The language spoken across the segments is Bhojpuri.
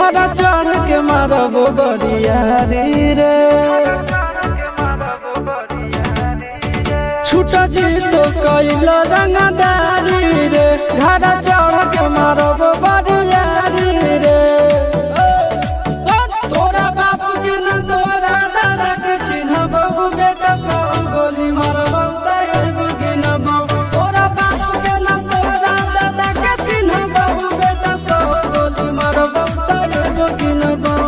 घड़ा चढ़ के मारब बरियारी रे। छूट जी तो कैल रंगदारी रे, घड़ा चढ़ के मारब बरियारी रे। तोरा बाप के न तोरा दादा के चिन्हबहु, बेटा सौ गोली मारबहु त एगो गिनबहु। तोरा बाप के न तोरा दादा के चिन्हबहु, बेटा सौ गोली मारबहु त एगो गिनबहु।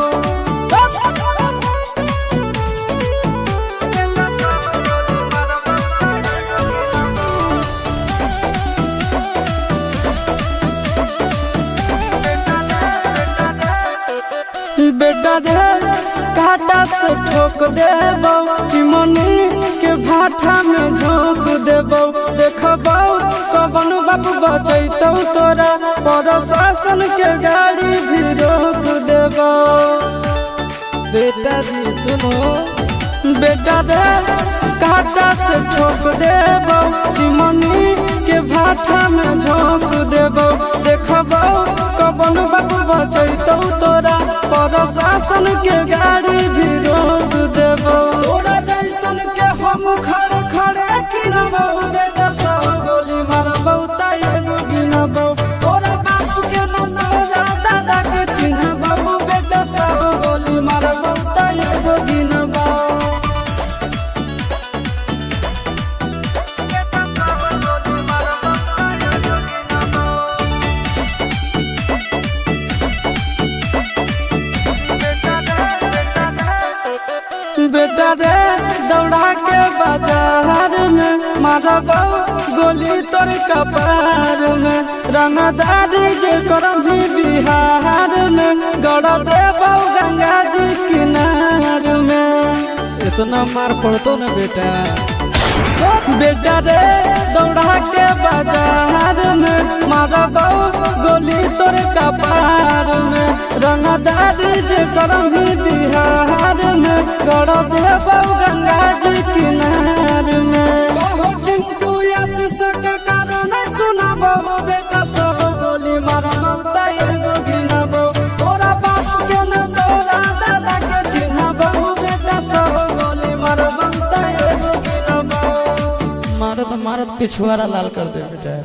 बेटा रे काटा से ठोक देबौ, चिमनी के भाठा में झोंक देबौ। देखबौ कवन बाप बचैतौ तोरा, प्रशासन के गाड़ी भी रोक देबौ। बेटा जी सुनो, बेटा रे काटा से ठोक देबौ, चिमनी के भाठा में झोंक देबौ। देखबौ कवन बाप बचैतौ तोरा, प्रशासन के गाड़ी भी रोक देबौ। तोरा जैसन के हम खड़े खड़े गिनबौ, बेटा सौ गोली मारबौ त एगो गिनबौ। तोरा बाप के न तोरा दादा के चिन्हबौ, बेटा सौ गोली मारबौ त एगो गिनबौ। बेटा रे दौड़ा के बाजार में मारबौ गोली तोर कपार में। रंगदारी जे करभी बिहार में, गड़ देबौ गंगा जी किनार में। इतना मार पड़तो न बेटा। बेटा रे दौड़ा के बाजार में मारबौ गोली तोर कपार में। रंगदारी जे करभी बिहार में, गड़ देबौ गंगा जी किनार में। कहो चिंटू आशीष के कारण सुनबौ, बेटा सौ गोली मारबौ त एगो गिनबौ। तोरा बाप के न तोरा दादा के चिन्हबौ, बेटा सौ गोली मारबौ त एगो गिनबौ। मारत मारत पिछुआरा लाल कर दे बेटा।